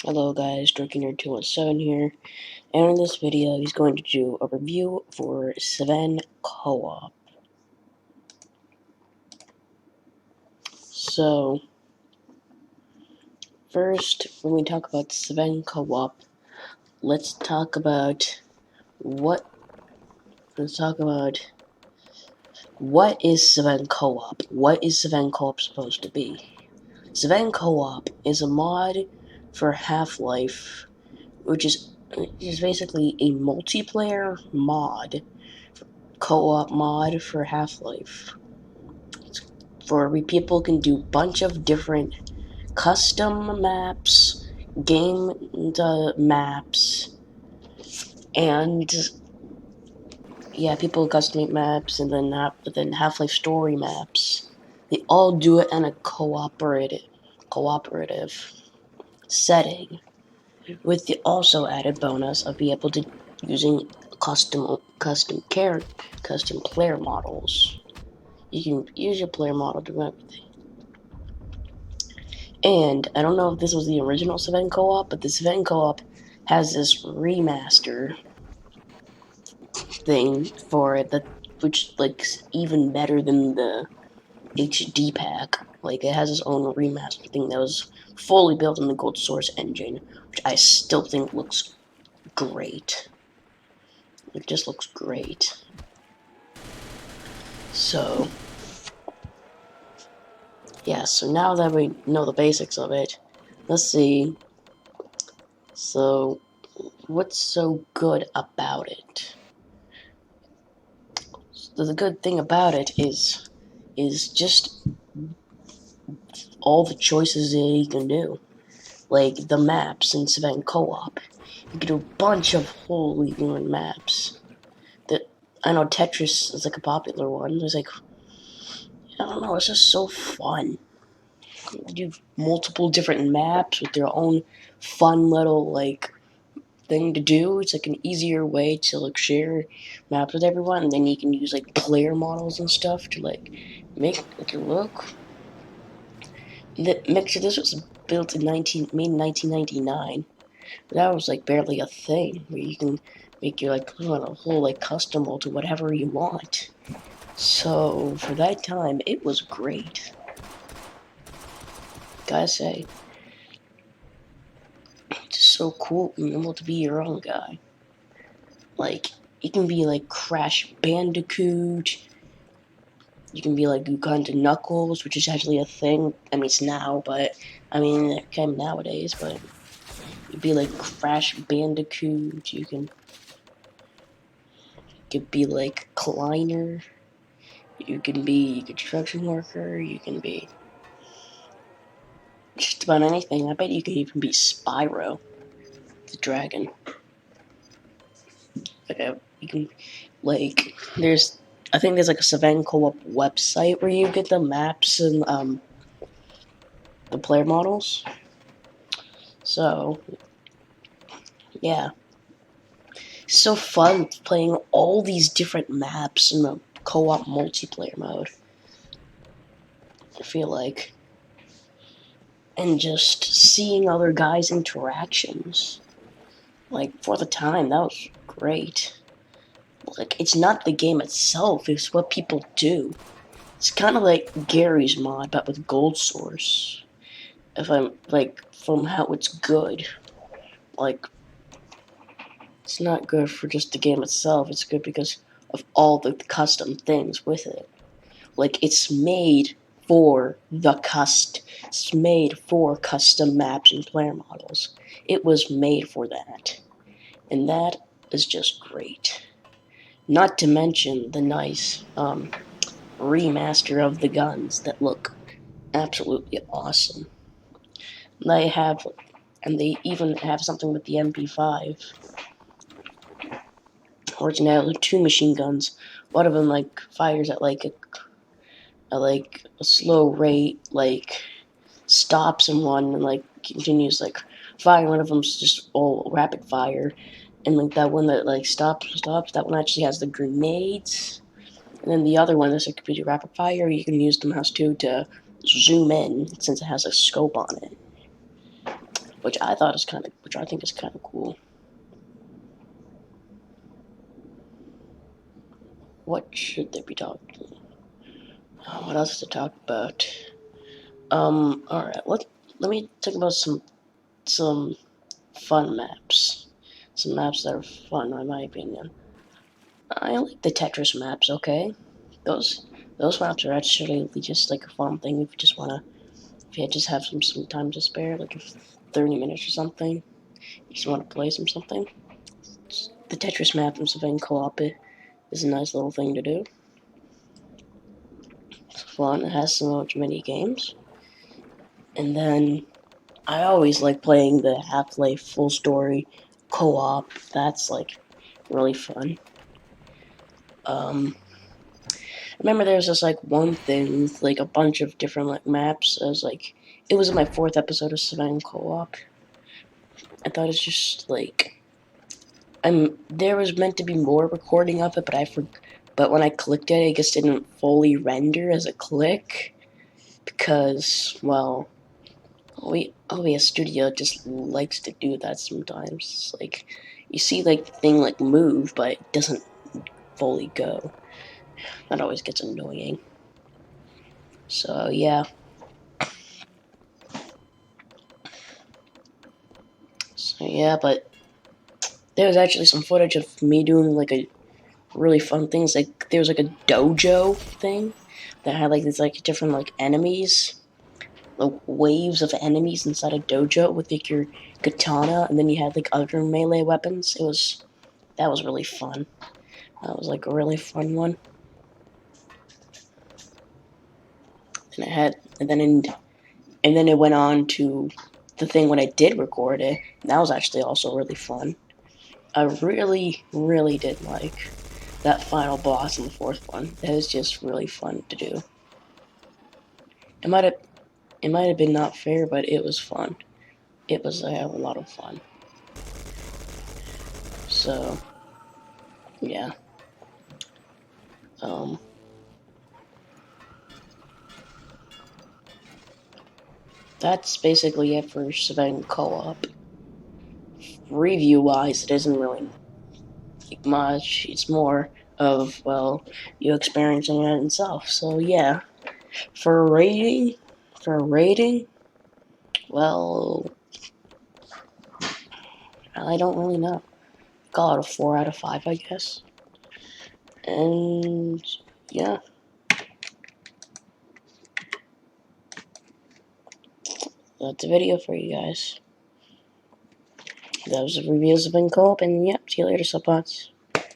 Hello guys, Drinking217 here, and in this video he's going to do a review for Sven Co-op. So, first, when we talk about Sven Co-op, let's talk about what is Sven Co-op? What is Sven Co-op supposed to be? Sven Co-op is a mod for Half-Life, which is basically a multiplayer mod, co-op mod for Half-Life, where people can do a bunch of different custom maps, game maps, and yeah, people custom make maps, and then Half-Life story maps. They all do it in a cooperative setting, with the also added bonus of being able to using custom player models. You can use your player model to do everything. And I don't know if this was the original Sven Co-op, but the Sven Co-op has this remaster thing for it which even better than the HD pack. Like, it has its own remaster thing that was fully built in the Gold Source engine, which I still think looks great. It just looks great. So, yeah, so now that we know the basics of it, let's see. So, what's so good about it? The good thing about it is just all the choices that you can do. Like the maps in Sven Co-op. You can do a bunch of wholly different maps. That I know Tetris is like a popular one. There's like, I don't know, it's just so fun. You do multiple different maps with their own fun little thing to do. It's like an easier way to share maps with everyone, and then you can use player models and stuff to make it look. This was built in 1999. That was barely a thing where you can make your a whole custom to whatever you want. So for that time, it was great. Gotta say, it's just so cool being able to be your own guy. You can be Crash Bandicoot. You can be Uganda Knuckles, which is actually a thing. I mean, it's now, but it came nowadays. But you'd be Crash Bandicoot. You could be Kleiner. You can be a construction worker. You can be just about anything. I bet you can even be Spyro, the dragon. You can there's. I think there's a Sven Co-op website where you get the maps and the player models. So yeah, it's so fun playing all these different maps in the co-op multiplayer mode. I feel like, and just seeing other guys' interactions. For the time, that was great. It's not the game itself, it's what people do. It's kind of like Gary's mod, but with Gold Source. If I'm, from how it's good. It's not good for just the game itself, it's good because of all the custom things with it. It's made for it's made for custom maps and player models. It was made for that. And that is just great. Not to mention the nice remaster of the guns that look absolutely awesome. They even have something with the MP5. Or it's now 2 machine guns. One of them fires at a slow rate, stops in one and continues fire. One of them's just all rapid fire, and that one that stops. That one actually has the grenades, and then the other one is a completely rapid fire. You can use the mouse too to zoom in since it has a scope on it. which which I think is kind of cool. What should they be talking? What else to talk about? All right. Let me talk about some fun maps. Some maps that are fun, in my opinion. I like the Tetris maps. Okay, those those maps are actually just like a fun thing if you just wanna if you just have some time to spare, like if 30 minutes or something. You just want to play something. The Tetris map and something co-op is a nice little thing to do. It's fun. It has so much mini games. And then I always like playing the Half-Life full story co-op. That's like really fun. I remember there was this like one thing with like a bunch of different like maps. It was in my fourth episode of Sven co-op. I thought it's just like there was meant to be more recording of it, but when I clicked it, it just didn't fully render as a click because, well, OBS Studio just likes to do that sometimes. It's like you see like the thing like move, but it doesn't fully go. That always gets annoying. So yeah. So yeah, but there was actually some footage of me doing like a really fun things. Like there was like a dojo thing that had like these like different like enemies, like waves of enemies inside a dojo with like your katana, and then you had like other melee weapons. That was really fun. That was like a really fun one. And it had and then it went on to the thing when I did record it. And that was actually also really fun. I really, really did like that final boss in the fourth one. That was just really fun to do. It might have been not fair, but it was fun. It was a lot of fun. So yeah. Um, that's basically it for Sven Co-op. Review-wise, it isn't really much. It's more of, well, you experiencing it itself. So yeah, for rating, well, I don't really know. Call it a 4 out of 5, I guess. And yeah, that's a video for you guys. That was the reviews of Co-op, and yeah, see you later, subbots.